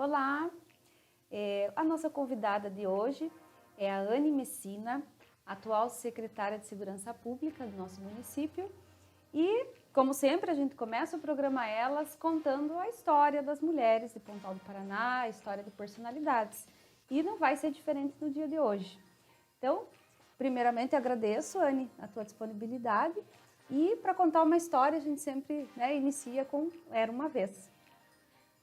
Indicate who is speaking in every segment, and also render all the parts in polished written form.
Speaker 1: Olá, a nossa convidada de hoje é a Anne Messina, atual secretária de Segurança Pública do nosso município. E, como sempre, a gente começa o programa Elas contando a história das mulheres de Pontal do Paraná, a história de personalidades. E não vai ser diferente no dia de hoje. Então, primeiramente, agradeço, Anne, a tua disponibilidade. E, para contar uma história, a gente sempre inicia com Era Uma Vez.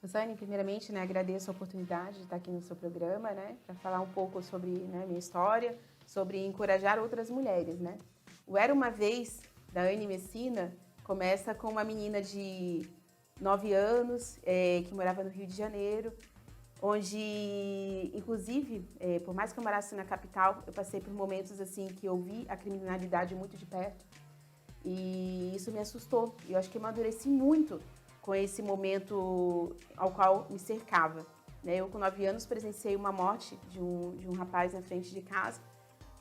Speaker 2: Rosane, primeiramente, agradeço a oportunidade de estar aqui no seu programa, para falar um pouco sobre minha história, sobre encorajar outras mulheres, O Era Uma Vez, da Anne Messina, começa com uma menina de 9 anos, que morava no Rio de Janeiro, onde, inclusive, por mais que eu morasse na capital, eu passei por momentos assim que eu vi a criminalidade muito de perto, e isso me assustou. Eu acho que eu amadureci muito com esse momento ao qual me cercava. Eu, com 9 anos, presenciei uma morte de um rapaz na frente de casa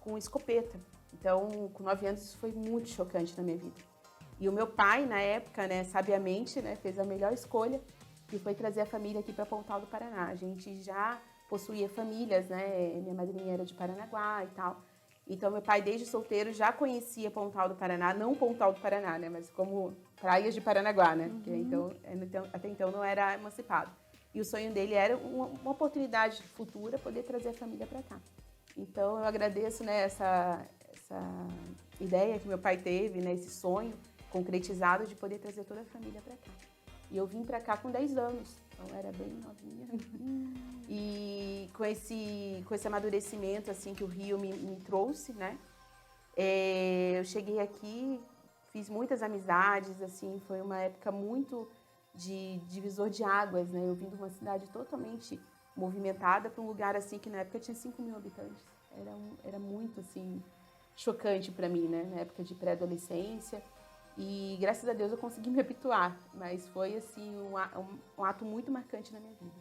Speaker 2: com escopeta. Então, com 9 anos, isso foi muito chocante na minha vida. E o meu pai, na época, sabiamente, fez a melhor escolha, que foi trazer a família aqui para Pontal do Paraná. A gente já possuía famílias, Minha madrinha era de Paranaguá e tal. Então, meu pai, desde solteiro, já conhecia Pontal do Paraná, não Pontal do Paraná, Mas como praias de Paranaguá, Porque até então não era emancipado. E o sonho dele era uma oportunidade futura poder trazer a família para cá. Então, eu agradeço, essa ideia que meu pai teve, esse sonho concretizado de poder trazer toda a família para cá. E eu vim para cá com 10 anos, então eu era bem novinha. E com esse amadurecimento assim, que o Rio me trouxe, eu cheguei aqui, fiz muitas amizades, assim, foi uma época muito de divisor de águas, Eu vim de uma cidade totalmente movimentada para um lugar assim que na época tinha 5.000 habitantes. Era muito assim chocante para mim, na época de pré-adolescência. E graças a Deus eu consegui me habituar, mas foi assim um ato muito marcante na minha vida.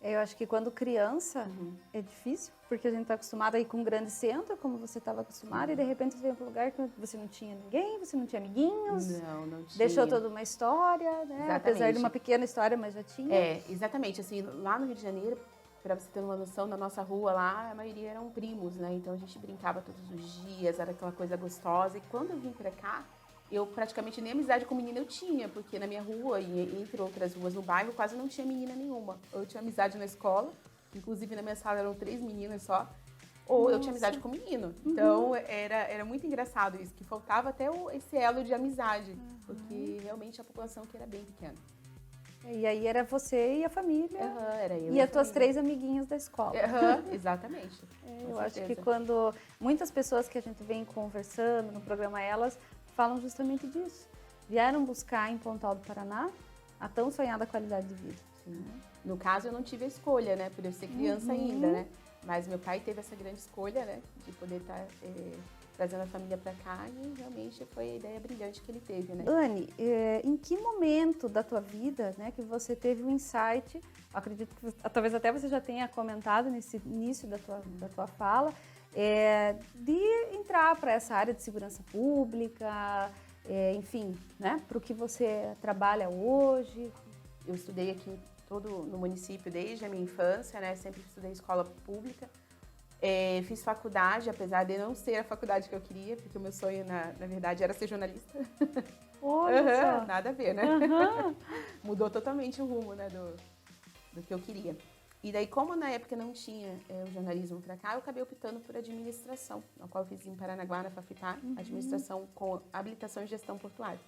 Speaker 1: Eu acho que quando criança é difícil, porque a gente está acostumada a ir com um grande centro, como você estava acostumada, e de repente você vem para um lugar que você não tinha ninguém, você não tinha amiguinhos.
Speaker 2: Não tinha.
Speaker 1: Deixou toda uma história,
Speaker 2: Exatamente.
Speaker 1: Apesar de uma pequena história, mas já tinha.
Speaker 2: Exatamente. Assim, lá no Rio de Janeiro, para você ter uma noção, na nossa rua lá, a maioria eram primos, Então a gente brincava todos os dias, era aquela coisa gostosa. E quando eu vim para cá, eu praticamente nem amizade com menina eu tinha, porque na minha rua e entre outras ruas no bairro quase não tinha menina nenhuma. Ou eu tinha amizade na escola, inclusive na minha sala eram 3 meninas só, ou eu tinha amizade com menino. Então era muito engraçado isso, que faltava até esse elo de amizade, porque realmente a população aqui era bem pequena.
Speaker 1: E aí era você e a família.
Speaker 2: Era eu
Speaker 1: e as tuas 3 amiguinhas da escola.
Speaker 2: Exatamente.
Speaker 1: Eu acho que quando muitas pessoas que a gente vem conversando no programa Elas falam justamente disso. Vieram buscar em Pontal do Paraná a tão sonhada qualidade de vida.
Speaker 2: Sim. No caso, eu não tive a escolha, por eu ser criança ainda, Mas meu pai teve essa grande escolha, de poder estar trazendo a família para cá e realmente foi a ideia brilhante que ele teve,
Speaker 1: Anne, em que momento da tua vida, que você teve um insight, acredito que talvez até você já tenha comentado nesse início da tua fala, de entrar para essa área de segurança pública, enfim, para o que você trabalha hoje?
Speaker 2: Eu estudei aqui no município desde a minha infância, sempre estudei escola pública. Fiz faculdade, apesar de não ser a faculdade que eu queria, porque o meu sonho, na verdade, era ser jornalista.
Speaker 1: Olha só.
Speaker 2: Nada a ver, Mudou totalmente o rumo, do que eu queria. E daí, como na época não tinha o jornalismo para cá, eu acabei optando por administração, na qual eu fiz em Paranaguá, na Fafipar, administração com habilitação em gestão portuária.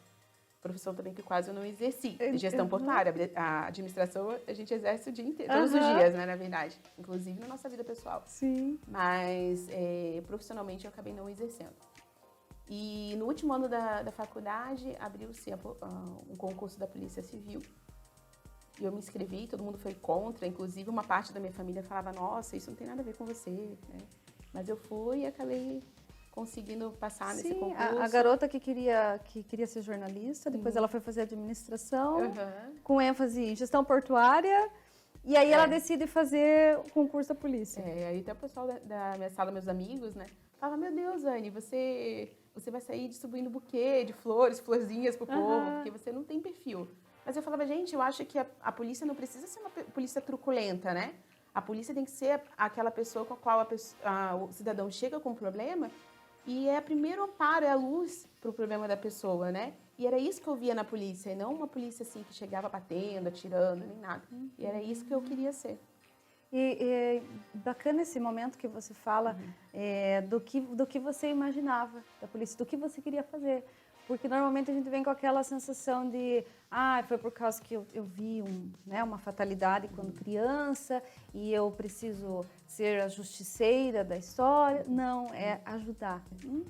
Speaker 2: Profissão também que quase eu não exerci. Gestão portuária, a administração a gente exerce o dia inteiro, todos os dias, na verdade. Inclusive na nossa vida pessoal.
Speaker 1: Sim.
Speaker 2: Mas profissionalmente eu acabei não exercendo. E no último ano da faculdade abriu-se um concurso da Polícia Civil. E eu me inscrevi, todo mundo foi contra, inclusive uma parte da minha família falava, nossa, isso não tem nada a ver com você, Mas eu fui e acabei conseguindo passar nesse concurso.
Speaker 1: A garota que queria ser jornalista, depois ela foi fazer administração, com ênfase em gestão portuária, e aí ela decide fazer o concurso da polícia.
Speaker 2: Aí até o pessoal da minha sala, meus amigos, fala, meu Deus, Anne, você vai sair distribuindo buquê de flores, florzinhas pro povo, porque você não tem perfil. Mas eu falava, gente, eu acho que a polícia não precisa ser uma polícia truculenta, né? A polícia tem que ser aquela pessoa com a qual o cidadão chega com um problema e é o primeiro amparo, é a luz para o problema da pessoa, né? E era isso que eu via na polícia, e não uma polícia assim que chegava batendo, atirando, nem nada. E era isso que eu queria ser.
Speaker 1: E bacana esse momento que você fala do que você imaginava da polícia, do que você queria fazer. Porque normalmente a gente vem com aquela sensação de, foi por causa que eu vi uma fatalidade quando criança e eu preciso ser a justiceira da história. Não, é ajudar.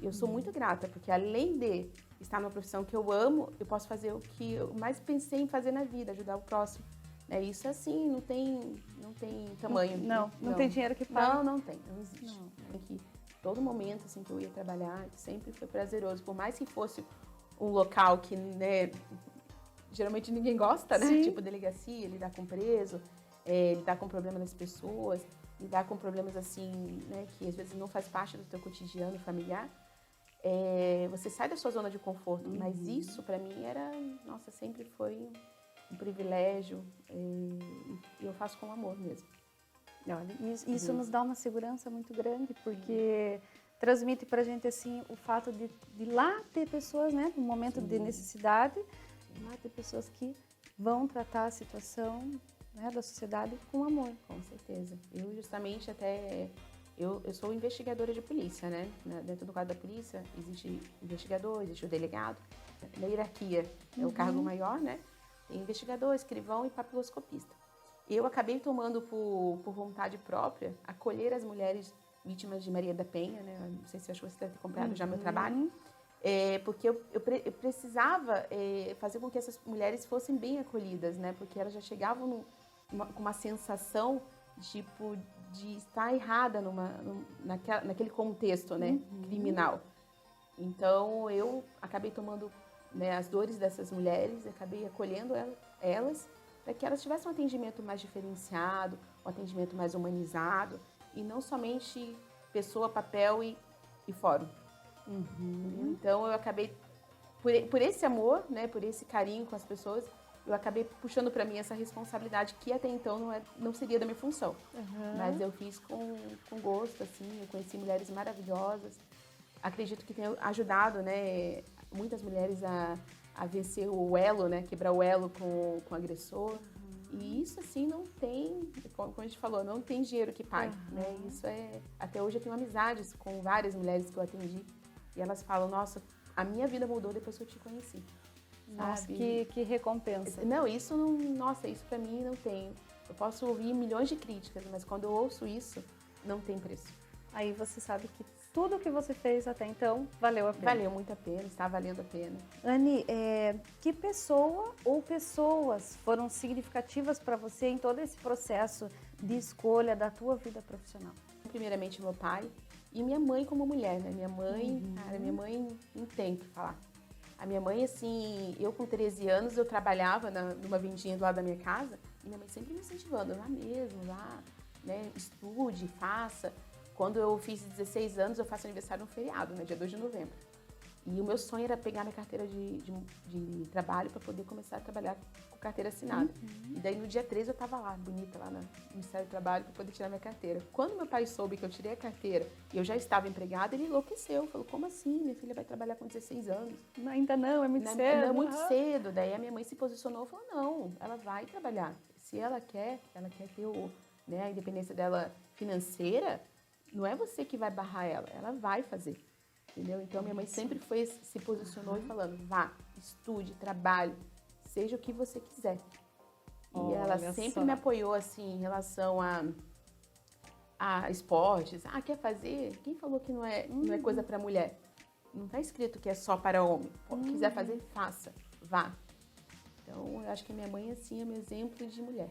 Speaker 2: Eu sou muito grata, porque além de estar numa profissão que eu amo, eu posso fazer o que eu mais pensei em fazer na vida, ajudar o próximo. Isso assim, não tem tamanho.
Speaker 1: Não tem dinheiro que pague.
Speaker 2: Não tem, não existe. Não. Que todo momento assim, que eu ia trabalhar, sempre foi prazeroso. Por mais que fosse um local que, né, geralmente ninguém gosta, né?
Speaker 1: Sim.
Speaker 2: Tipo delegacia, lidar com preso, lidar com problemas das pessoas, lidar com problemas assim, né, que às vezes não faz parte do teu cotidiano familiar. Você sai da sua zona de conforto, mas isso para mim sempre foi um privilégio e eu faço com amor mesmo.
Speaker 1: Olha, isso nos dá uma segurança muito grande, porque transmite pra gente assim o fato de lá ter pessoas, né, no momento de necessidade, lá ter pessoas que vão tratar a situação, né, da sociedade com amor.
Speaker 2: Com certeza. Eu justamente eu sou investigadora de polícia, né? Dentro do quadro da polícia existe investigador, existe o delegado. Na hierarquia é o cargo maior, né? Tem investigador, escrivão e papiloscopista. Eu acabei tomando por vontade própria acolher as mulheres vítimas de Maria da Penha, né? Não sei se acho que você deve ter comprado já meu trabalho. Porque eu precisava fazer com que essas mulheres fossem bem acolhidas, né? Porque elas já chegavam com uma sensação tipo de estar errada naquele contexto, né, criminal. Então eu acabei tomando, né, as dores dessas mulheres, acabei acolhendo elas para que elas tivessem um atendimento mais diferenciado, um atendimento mais humanizado e não somente pessoa, papel e fórum. Então eu acabei por esse amor, né, por esse carinho com as pessoas, eu acabei puxando para mim essa responsabilidade que até então não seria da minha função. Mas eu fiz com gosto, assim, eu conheci mulheres maravilhosas. Acredito que tenha ajudado, né, muitas mulheres a vencer o elo, né, quebrar o elo com o agressor. E isso, assim, não tem, como a gente falou, não tem dinheiro que pague, né? Isso até hoje eu tenho amizades com várias mulheres que eu atendi e elas falam, nossa, a minha vida mudou depois que eu te conheci.
Speaker 1: Nossa, que recompensa.
Speaker 2: Não, isso não, nossa, isso pra mim não tem. Eu posso ouvir milhões de críticas, mas quando eu ouço isso, não tem preço.
Speaker 1: Aí você sabe que tudo que você fez até então valeu a pena.
Speaker 2: Valeu muito a pena, está valendo a pena.
Speaker 1: Anne, que pessoa ou pessoas foram significativas para você em todo esse processo de escolha da tua vida profissional?
Speaker 2: Primeiramente meu pai e minha mãe como mulher, né? Minha mãe, cara, minha mãe não tem o que falar. A minha mãe, assim, eu com 13 anos, eu trabalhava numa vendinha do lado da minha casa e minha mãe sempre me incentivando, lá mesmo, lá, né, estude, faça. Quando eu fiz 16 anos, eu faço aniversário no feriado, né, dia 2 de novembro. E o meu sonho era pegar minha carteira de trabalho para poder começar a trabalhar com carteira assinada. E daí no dia 13 eu estava lá, bonita, lá no Ministério do Trabalho para poder tirar minha carteira. Quando meu pai soube que eu tirei a carteira e eu já estava empregada, ele enlouqueceu. Falou, como assim? Minha filha vai trabalhar com 16 anos?
Speaker 1: Ainda não, é muito cedo.
Speaker 2: Não, é muito cedo. Daí a minha mãe se posicionou e falou, não, ela vai trabalhar. Se ela quer ter a independência dela financeira, não é você que vai barrar ela vai fazer. Entendeu? Então, minha mãe sempre se posicionou e falando, vá, estude, trabalhe, seja o que você quiser. E ela sempre me apoiou, assim, em relação a esportes. Quer fazer? Quem falou que não é coisa para mulher? Não está escrito que é só para homem. Quiser fazer, faça, vá. Então, eu acho que a minha mãe, assim, é meu exemplo de mulher.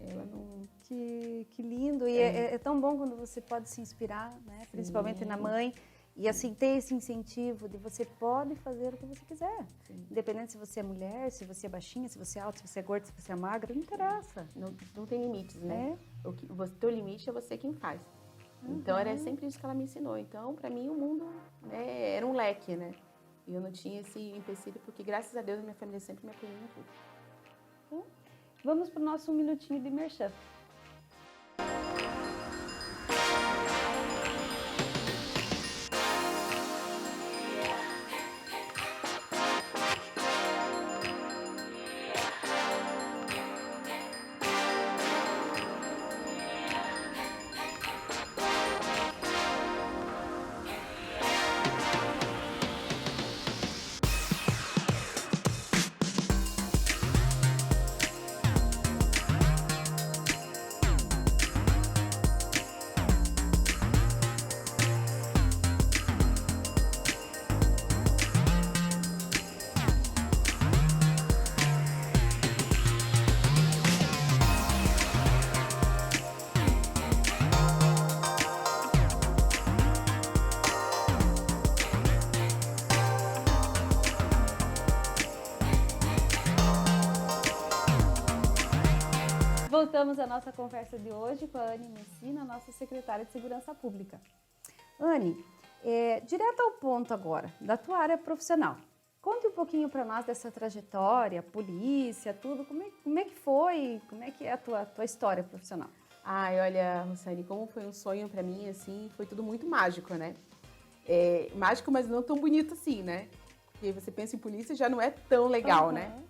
Speaker 2: Ela não...
Speaker 1: Que lindo. E é tão bom quando você pode se inspirar, né? Principalmente na mãe. E assim, ter esse incentivo de você pode fazer o que você quiser. Sim. Independente se você é mulher, se você é baixinha, se você é alta, se você é gorda, se você é magra, não interessa.
Speaker 2: Não tem limites, né? O teu limite é você quem faz. Então, era sempre isso que ela me ensinou. Então, para mim, o mundo, né, era um leque, né? E eu não tinha esse empecilho, porque graças a Deus, minha família sempre me apoiou em tudo.
Speaker 1: vamos para o nosso minutinho de merchan. Voltamos à nossa conversa de hoje com a Anne Messina, nossa secretária de Segurança Pública. Anne, direto ao ponto agora, da tua área profissional. Conte um pouquinho para nós dessa trajetória, polícia, tudo, como é que foi, como é que é a tua história profissional?
Speaker 2: Ai, olha, Rossane, como foi um sonho para mim, assim, foi tudo muito mágico, né? Mágico, mas não tão bonito assim, né? Porque você pensa em polícia já não é tão legal, né?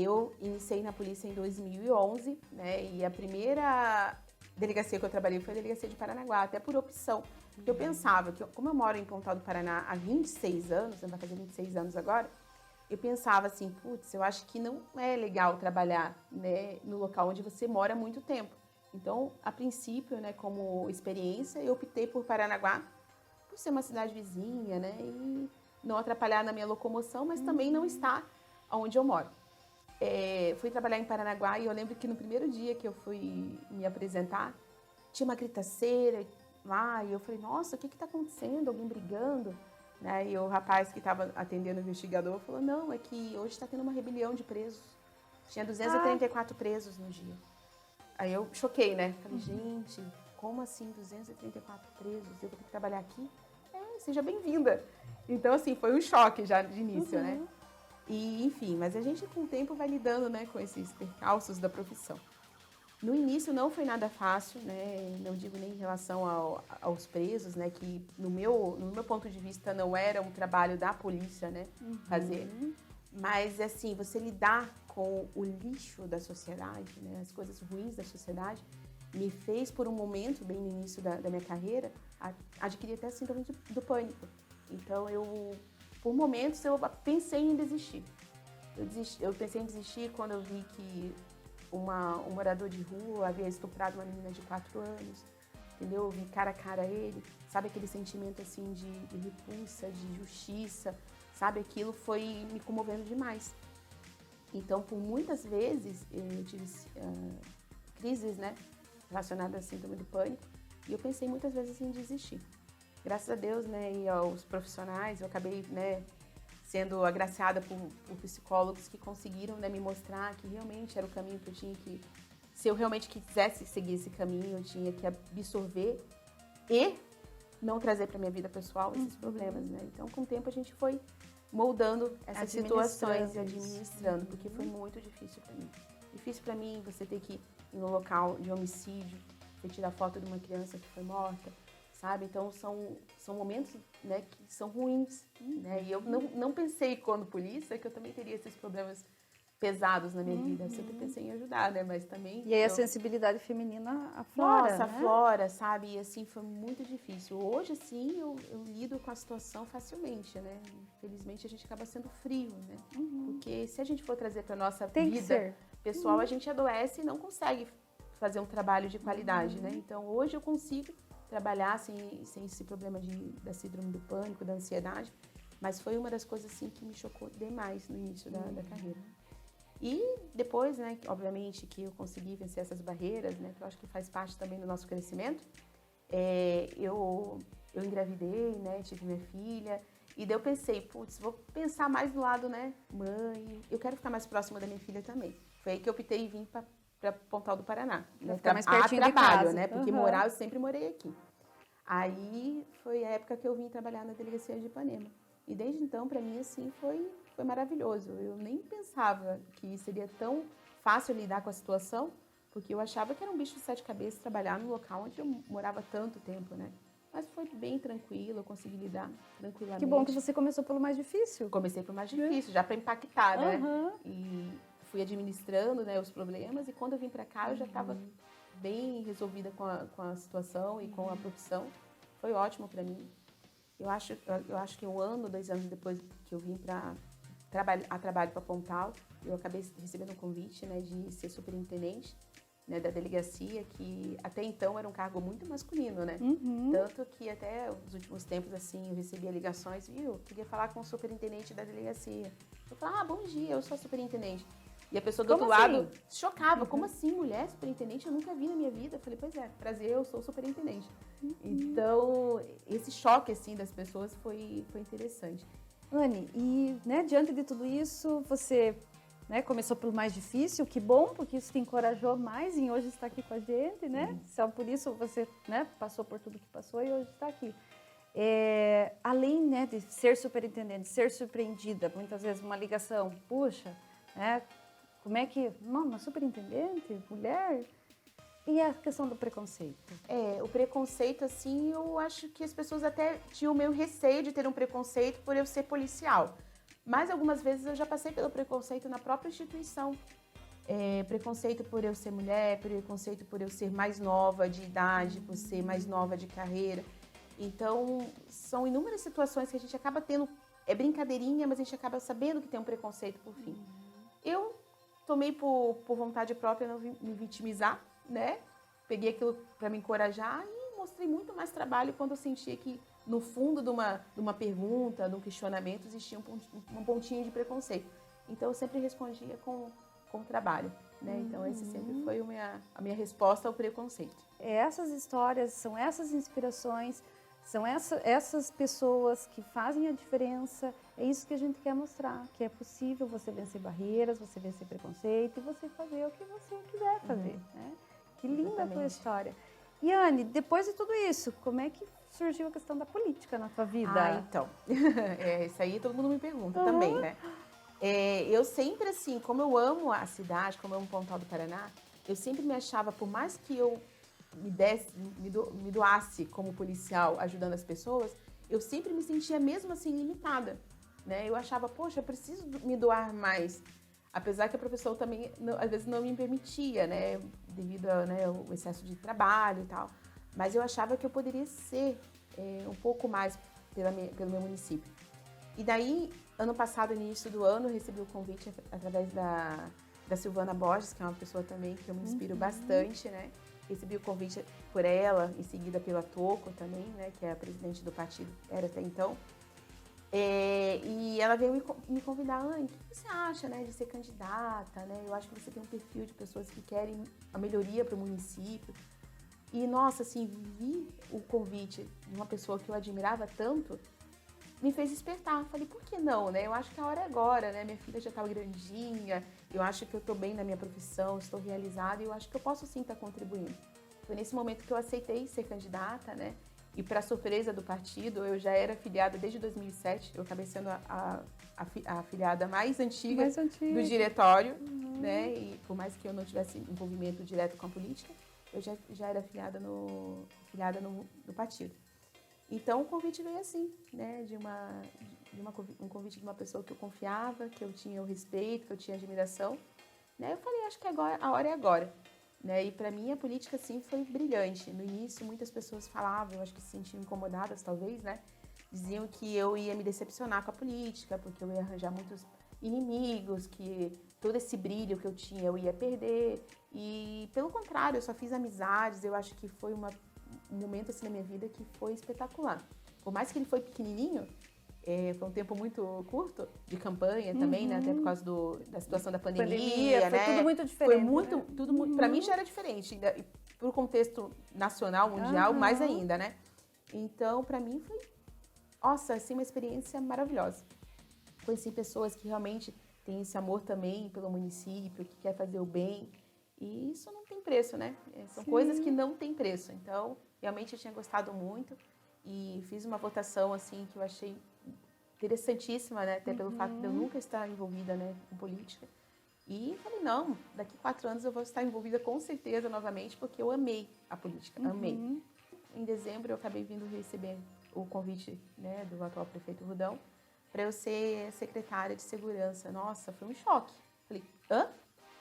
Speaker 2: Eu iniciei na polícia em 2011, né? E a primeira delegacia que eu trabalhei foi a delegacia de Paranaguá, até por opção. Porque eu pensava que, como eu moro em Pontal do Paraná há 26 anos, vai fazer 26 anos agora, eu pensava assim, putz, eu acho que não é legal trabalhar, né, no local onde você mora há muito tempo. Então, a princípio, né, como experiência, eu optei por Paranaguá, por ser uma cidade vizinha, né? E não atrapalhar na minha locomoção, mas também não estar onde eu moro. Fui trabalhar em Paranaguá e eu lembro que no primeiro dia que eu fui me apresentar, tinha uma gritaceira lá e eu falei, nossa, o que está acontecendo? Alguém brigando? Né? E o rapaz que estava atendendo o investigador falou, não, é que hoje está tendo uma rebelião de presos. Tinha 234 presos no dia. Aí eu choquei, né? Falei, gente, como assim 234 presos? Eu vou ter que trabalhar aqui? Seja bem-vinda. Então, assim, foi um choque já de início, né? E, enfim, mas a gente com o tempo vai lidando, né, com esses percalços da profissão. No início não foi nada fácil, né, não digo nem em relação aos presos, né, que no meu ponto de vista não era um trabalho da polícia, né, fazer. Mas, assim, você lidar com o lixo da sociedade, né, as coisas ruins da sociedade, me fez, por um momento, bem no início da minha carreira, adquirir até síndrome do pânico. Então, por momentos, eu pensei em desistir. Eu pensei em desistir quando eu vi que um morador de rua havia estuprado uma menina de 4 anos, entendeu? Eu vi cara a cara ele, sabe aquele sentimento assim de repulsa, de justiça, sabe? Aquilo foi me comovendo demais. Então, por muitas vezes, eu tive crises, né, relacionadas à síndrome do pânico, e eu pensei muitas vezes em desistir. Graças a Deus, né, e aos profissionais, eu acabei, né, sendo agraciada por psicólogos que conseguiram, né, me mostrar que realmente era o caminho que eu tinha que... Se eu realmente quisesse seguir esse caminho, eu tinha que absorver e não trazer para minha vida pessoal esses problemas, né? Então, com o tempo, a gente foi moldando essas situações e administrando, porque foi muito difícil para mim. Difícil para mim você ter que ir no local de homicídio, você tirar foto de uma criança que foi morta, sabe? Então, são momentos, né, que são ruins, né? E eu não pensei, quando polícia, que eu também teria esses problemas pesados na minha vida. Eu sempre pensei em ajudar, né? Mas também...
Speaker 1: E aí a sensibilidade feminina aflora,
Speaker 2: Nossa,
Speaker 1: né?
Speaker 2: aflora, sabe? E assim, foi muito difícil. Hoje, assim, eu lido com a situação facilmente, né? Infelizmente, a gente acaba sendo frio, né? Porque se a gente for trazer para nossa vida pessoal, a gente adoece e não consegue fazer um trabalho de qualidade, né? Então, hoje eu consigo trabalhar sem esse problema da síndrome do pânico, da ansiedade, mas foi uma das coisas, assim, que me chocou demais no início da carreira. E depois, né, obviamente, que eu consegui vencer essas barreiras, né, que eu acho que faz parte também do nosso crescimento, eu engravidei, né, tive minha filha, e daí eu pensei, putz, vou pensar mais do lado, né, mãe, eu quero ficar mais próxima da minha filha também. Foi aí que eu optei em vir para Pontal do Paraná, né,
Speaker 1: ficar mais pertinho de
Speaker 2: trabalho,
Speaker 1: casa.
Speaker 2: né, porque morar, eu sempre morei aqui. Aí foi a época que eu vim trabalhar na delegacia de Ipanema. E desde então, para mim, assim, foi maravilhoso. Eu nem pensava que seria tão fácil lidar com a situação, porque eu achava que era um bicho de sete cabeças trabalhar no local onde eu morava tanto tempo, né? Mas foi bem tranquilo, eu consegui lidar tranquilamente.
Speaker 1: Que bom que você começou pelo mais difícil.
Speaker 2: Comecei pelo mais difícil, já para impactar, né?
Speaker 1: Uhum.
Speaker 2: E fui administrando, né, os problemas, e quando eu vim para cá eu já estava bem resolvida com a situação e com a profissão. Foi ótimo para mim. Eu acho que 1 ano, 2 anos depois que eu vim para trabalho para Pontal, eu acabei recebendo um convite, né, de ser superintendente, né, da delegacia, que até então era um cargo muito masculino, né? Tanto que até os últimos tempos, assim, eu recebia ligações, viu? Queria falar com o superintendente da delegacia. Eu falava, bom dia, eu sou a superintendente. E a pessoa do outro lado chocava, como assim, mulher superintendente? Eu nunca vi na minha vida. Eu falei, pois é, prazer, eu sou superintendente. Então, esse choque, assim, das pessoas foi interessante.
Speaker 1: Anne, e né, diante de tudo isso, você começou pelo mais difícil, que bom, porque isso te encorajou mais em hoje estar aqui com a gente, né? Só por isso você passou por tudo que passou e hoje está aqui. Além de ser superintendente, ser surpreendida, muitas vezes uma ligação, puxa, como é que, uma superintendente, mulher? E a questão do preconceito?
Speaker 2: O preconceito, assim, eu acho que as pessoas até tinham meio receio de ter um preconceito por eu ser policial. Mas algumas vezes eu já passei pelo preconceito na própria instituição. Preconceito por eu ser mulher, preconceito por eu ser mais nova de idade, por ser mais nova de carreira. Então, são inúmeras situações que a gente acaba tendo, brincadeirinha, mas a gente acaba sabendo que tem um preconceito por fim. Eu tomei por vontade própria não me vitimizar, né? Peguei aquilo para me encorajar e mostrei muito mais trabalho quando eu sentia que no fundo de uma pergunta, de um questionamento, existia um pontinho de preconceito. Então, eu sempre respondia com trabalho, né? Então, esse sempre foi a minha resposta ao preconceito.
Speaker 1: Essas histórias, são essas inspirações, são essas pessoas que fazem a diferença. É isso que a gente quer mostrar, que é possível você vencer barreiras, você vencer preconceito e você fazer o que você quiser fazer, né? Que linda a tua história. E, Anne, depois de tudo isso, como é que surgiu a questão da política na tua vida?
Speaker 2: Então, isso aí todo mundo me pergunta também, né? Eu sempre, assim, como eu amo a cidade, como eu amo Pontal do Paraná, eu sempre me achava, por mais que eu me doasse como policial ajudando as pessoas, eu sempre me sentia mesmo assim limitada, né? Eu achava, poxa, eu preciso me doar mais. Apesar que a professora também, às vezes, não me permitia, né? Devido ao excesso de trabalho e tal. Mas eu achava que eu poderia ser um pouco mais pelo meu município. E daí, ano passado, início do ano, eu recebi o convite através da Silvana Borges, que é uma pessoa também que eu me inspiro bastante, né? Recebi o convite por ela, em seguida pela Toco também, né? Que é a presidente do partido, era até então. E ela veio me convidar, Anne, o que você acha, né, de ser candidata, né? Eu acho que você tem um perfil de pessoas que querem a melhoria para o município. E, nossa, assim, vi o convite de uma pessoa que eu admirava tanto, me fez despertar. Falei, por que não, né? Eu acho que a hora é agora, né? Minha filha já estava grandinha, eu acho que eu estou bem na minha profissão, estou realizada e eu acho que eu posso sim estar contribuindo. Foi nesse momento que eu aceitei ser candidata, né? E, para surpresa do partido, eu já era afiliada desde 2007. Eu acabei sendo a afiliada mais antiga do diretório, né? E por mais que eu não tivesse envolvimento direto com a política, eu já era afiliada no partido. Então, o convite veio assim, né? Um convite de uma pessoa que eu confiava, que eu tinha o respeito, que eu tinha admiração. Né? Eu falei, acho que agora, a hora é agora. Né? E para mim a política, sim, foi brilhante. No início, muitas pessoas falavam, eu acho que se sentiam incomodadas, talvez, né? Diziam que eu ia me decepcionar com a política, porque eu ia arranjar muitos inimigos, que todo esse brilho que eu tinha eu ia perder. E, pelo contrário, eu só fiz amizades. Eu acho que foi um momento assim na minha vida que foi espetacular. Por mais que ele foi pequenininho, foi um tempo muito curto de campanha também, né? Até por causa da situação da pandemia, né?
Speaker 1: Foi tudo muito diferente.
Speaker 2: Foi muito, para mim já era diferente, e para o contexto nacional, mundial, mais ainda, né? Então, para mim foi, nossa, assim, uma experiência maravilhosa. Conheci pessoas que realmente têm esse amor também pelo município, que quer fazer o bem, e isso não tem preço, né? São coisas que não tem preço. Então, realmente eu tinha gostado muito e fiz uma votação assim que eu achei interessantíssima, né? Até pelo fato de eu nunca estar envolvida, né, com política. E falei, não, daqui 4 anos eu vou estar envolvida com certeza novamente, porque eu amei a política, amei. Em dezembro eu acabei vindo receber o convite, né, do atual prefeito Rudão para eu ser secretária de segurança. Nossa, foi um choque. Falei, hã?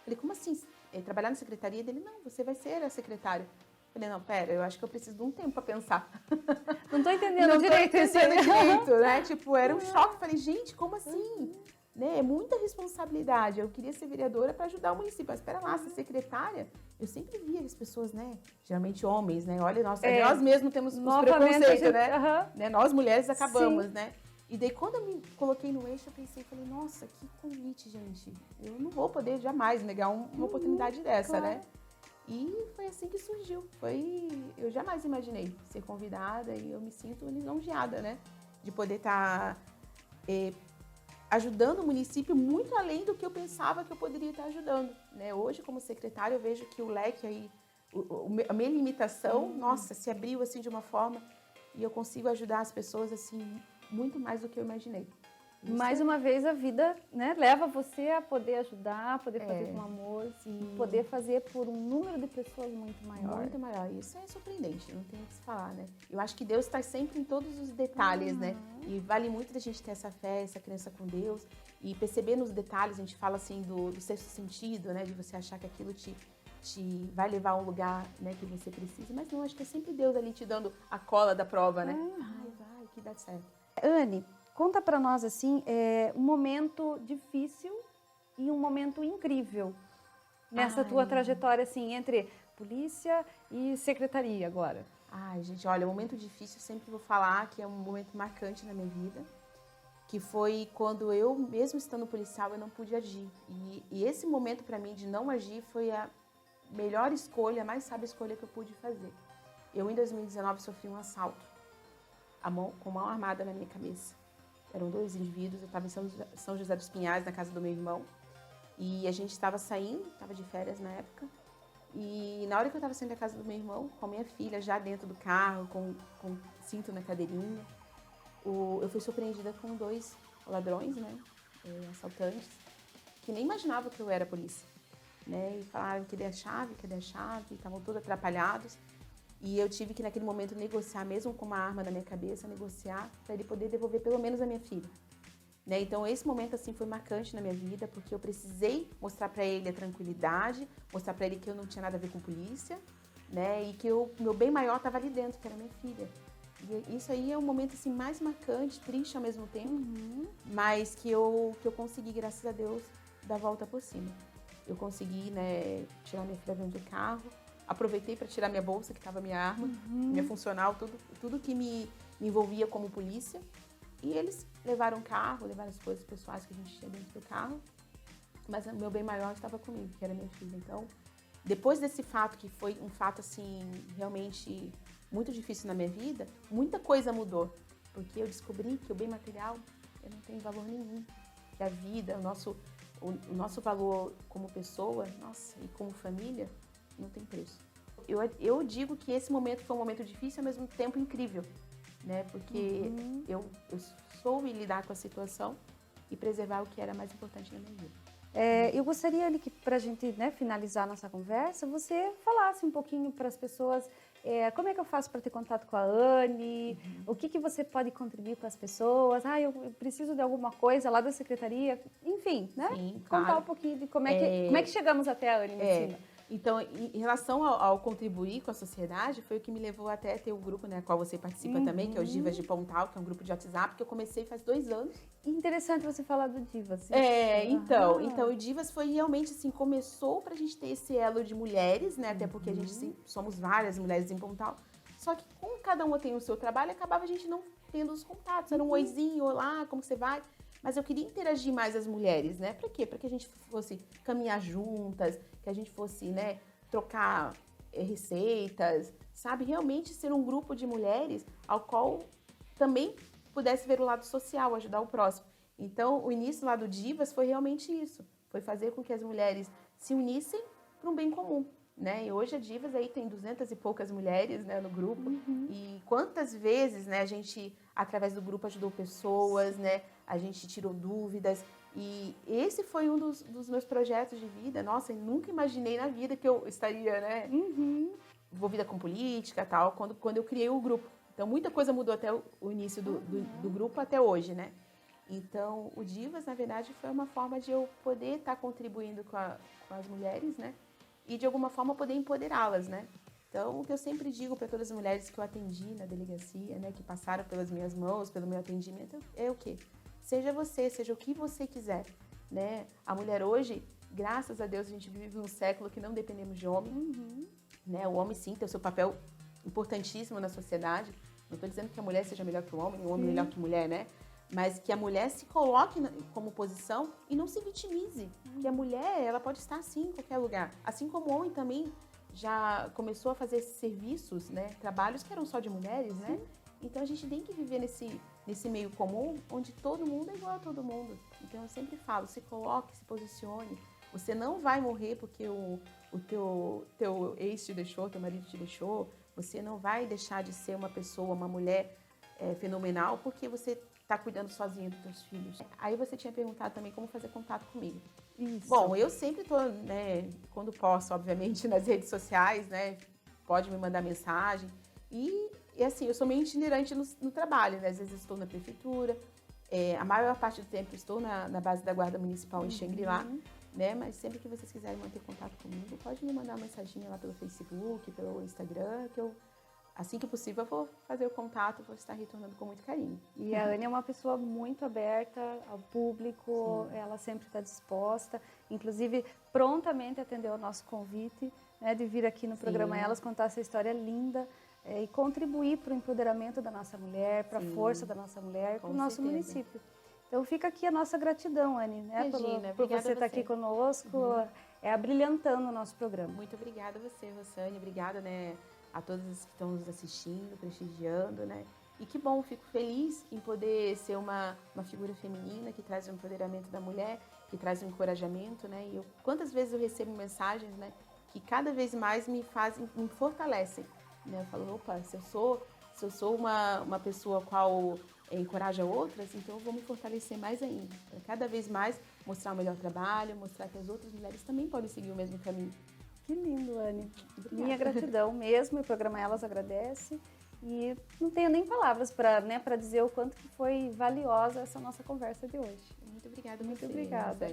Speaker 2: Falei, como assim? Trabalhar na secretaria dele? Não, você vai ser a secretária. Falei, não, pera, eu acho que eu preciso de um tempo para pensar.
Speaker 1: Não tô entendendo direito.
Speaker 2: Não tô entendendo direito, né? Tipo, era um choque. Falei, gente, como assim? Né? É muita responsabilidade. Eu queria ser vereadora para ajudar o município. Mas espera lá, ser secretária, eu sempre via as pessoas, né? Geralmente homens, né? Olha, nós mesmos temos os preconceitos, né? Nós mulheres acabamos, sim, né? E daí, quando eu me coloquei no eixo, eu pensei, falei, nossa, que convite, gente. Eu não vou poder jamais negar uma oportunidade dessa, claro, né? E foi assim que surgiu. Eu jamais imaginei ser convidada e eu me sinto lisonjeada, né? De poder estar ajudando o município muito além do que eu pensava que eu poderia estar ajudando, né? Hoje, como secretária, eu vejo que o leque aí, a minha limitação, nossa, se abriu assim de uma forma e eu consigo ajudar as pessoas assim muito mais do que eu imaginei. Isso
Speaker 1: mais uma vez a vida, né, leva você a poder ajudar, poder fazer com amor, poder fazer por um número de pessoas muito maior.
Speaker 2: Muito maior. Isso é surpreendente, não tem o que se falar, né? Eu acho que Deus está sempre em todos os detalhes, né? E vale muito da gente ter essa fé, essa crença com Deus e perceber nos detalhes. A gente fala assim do sexto sentido, né? De você achar que aquilo te vai levar a um lugar, né, que você precisa. Mas não, acho que é sempre Deus ali te dando a cola da prova, né? Vai, que dá certo.
Speaker 1: Anne, conta para nós, assim, um momento difícil e um momento incrível nessa tua trajetória, assim, entre polícia e secretaria agora.
Speaker 2: Ai, gente, olha, um momento difícil, sempre vou falar que é um momento marcante na minha vida, que foi quando eu, mesmo estando policial, eu não pude agir. E esse momento, para mim, de não agir, foi a melhor escolha, a mais sábia escolha que eu pude fazer. Eu, em 2019, sofri um assalto, com mão armada na minha cabeça. Eram 2 indivíduos, eu estava em São José dos Pinhais, na casa do meu irmão, e a gente estava saindo, estava de férias na época, e na hora que eu estava saindo da casa do meu irmão, com a minha filha já dentro do carro, com cinto na cadeirinha, eu fui surpreendida com 2 ladrões, né, assaltantes, que nem imaginavam que eu era polícia, né, e falaram, cadê a chave, estavam todos atrapalhados. E eu tive que, naquele momento, negociar, mesmo com uma arma na minha cabeça, negociar para ele poder devolver pelo menos a minha filha. Né? Então, esse momento, assim, foi marcante na minha vida, porque eu precisei mostrar para ele a tranquilidade, mostrar para ele que eu não tinha nada a ver com polícia, né? E que o meu bem maior estava ali dentro, que era a minha filha. E isso aí é um momento, assim, mais marcante, triste ao mesmo tempo, mas que eu consegui, graças a Deus, dar a volta por cima. Eu consegui, né, tirar minha filha dentro do carro. Aproveitei para tirar minha bolsa, que estava minha arma, minha funcional, tudo que me envolvia como polícia. E eles levaram o carro, levaram as coisas pessoais que a gente tinha dentro do carro. Mas o meu bem maior estava comigo, que era minha filha. Então, depois desse fato, que foi um fato, assim, realmente muito difícil na minha vida, muita coisa mudou. Porque eu descobri que o bem material não tem valor nenhum. Que a vida, o nosso valor como pessoa, nossa, e como família, não tem preço. Eu digo que esse momento foi um momento difícil e ao mesmo tempo incrível, né? Porque eu soube lidar com a situação e preservar o que era mais importante na minha vida.
Speaker 1: Eu gostaria ali que, para a gente, né, finalizar nossa conversa, você falasse um pouquinho para as pessoas como é que eu faço para ter contato com a Anne, o que você pode contribuir para as pessoas, eu preciso de alguma coisa lá da secretaria, enfim, né?
Speaker 2: Sim,
Speaker 1: contar
Speaker 2: claro.
Speaker 1: Um pouquinho de como é que chegamos até a Anne Messina.
Speaker 2: Então, em relação ao contribuir com a sociedade, foi o que me levou até ter o grupo, né, qual você participa também, que é o Divas de Pontal, que é um grupo de WhatsApp que eu comecei faz 2 anos.
Speaker 1: Interessante você falar do Divas.
Speaker 2: Então o Divas foi realmente assim, começou pra gente ter esse elo de mulheres, né, até porque a gente somos várias mulheres em Pontal, só que como cada uma tem o seu trabalho, acabava a gente não tendo os contatos, era um oizinho, olá, como você vai? Mas eu queria interagir mais as mulheres, né? Pra quê? Pra que a gente fosse caminhar juntas, que a gente fosse, né, trocar receitas, sabe? Realmente ser um grupo de mulheres ao qual também pudesse ver o lado social, ajudar o próximo. Então, o início lá do Divas foi realmente isso. Foi fazer com que as mulheres se unissem para um bem comum, né? E hoje a Divas aí tem 200 e poucas mulheres, né, no grupo. E quantas vezes, né, a gente, através do grupo, ajudou pessoas, né? A gente tirou dúvidas. E esse foi um dos meus projetos de vida. Nossa, eu nunca imaginei na vida que eu estaria, né, envolvida com política e tal, quando eu criei o grupo. Então, muita coisa mudou até o início do grupo até hoje, né? Então, o Divas, na verdade, foi uma forma de eu poder estar contribuindo com as mulheres, né? E, de alguma forma, poder empoderá-las, né? Então, o que eu sempre digo para todas as mulheres que eu atendi na delegacia, né? Que passaram pelas minhas mãos, pelo meu atendimento, é o quê? Seja você, seja o que você quiser, né? A mulher hoje, graças a Deus, a gente vive um século que não dependemos de homem, né? O homem, sim, tem o seu papel importantíssimo na sociedade. Não estou dizendo que a mulher seja melhor que o homem melhor que a mulher, né? Mas que a mulher se coloque como posição e não se vitimize. Que a mulher, ela pode estar assim em qualquer lugar. Assim como o homem também já começou a fazer serviços, né? Trabalhos que eram só de mulheres, né? Então a gente tem que viver nesse meio comum, onde todo mundo é igual a todo mundo. Então eu sempre falo, se coloque, se posicione. Você não vai morrer porque o teu ex te deixou, teu marido te deixou. Você não vai deixar de ser uma pessoa, uma mulher fenomenal porque você está cuidando sozinha dos teus filhos. Aí você tinha perguntado também como fazer contato comigo.
Speaker 1: Isso.
Speaker 2: Bom, eu sempre estou, né, quando posso, obviamente, nas redes sociais, né, pode me mandar mensagem. E assim, eu sou meio itinerante no trabalho, né, às vezes estou na prefeitura, a maior parte do tempo estou na base da Guarda Municipal em Xangri-Lá, né, mas sempre que vocês quiserem manter contato comigo, pode me mandar uma mensaginha lá pelo Facebook, pelo Instagram, que eu, assim que possível, eu vou fazer o contato, vou estar retornando com muito carinho.
Speaker 1: E a Anne é uma pessoa muito aberta ao público, ela sempre está disposta, inclusive prontamente atendeu ao nosso convite, né, de vir aqui no programa Elas contar essa história linda e contribuir para o empoderamento da nossa mulher, para a força da nossa mulher, para o nosso município. Então fica aqui a nossa gratidão, Anne, né,
Speaker 2: Regina,
Speaker 1: por você estar aqui conosco, abrilhantando o nosso programa.
Speaker 2: Muito obrigada a você, Rossane, obrigada, né, a todos que estão nos assistindo, prestigiando, né? E que bom, fico feliz em poder ser uma figura feminina que traz o empoderamento da mulher, que traz o encorajamento, né? E quantas vezes eu recebo mensagens, né, que cada vez mais me fortalecem, né? Eu falo, opa, se eu sou uma pessoa qual encoraja outras, então eu vou me fortalecer mais ainda, para cada vez mais mostrar o melhor trabalho, mostrar que as outras mulheres também podem seguir o mesmo caminho.
Speaker 1: Que lindo, Anne. Minha gratidão mesmo, o programa Elas agradece. E não tenho nem palavras para dizer o quanto que foi valiosa essa nossa conversa de hoje.
Speaker 2: Muito obrigada.
Speaker 1: Muito obrigada.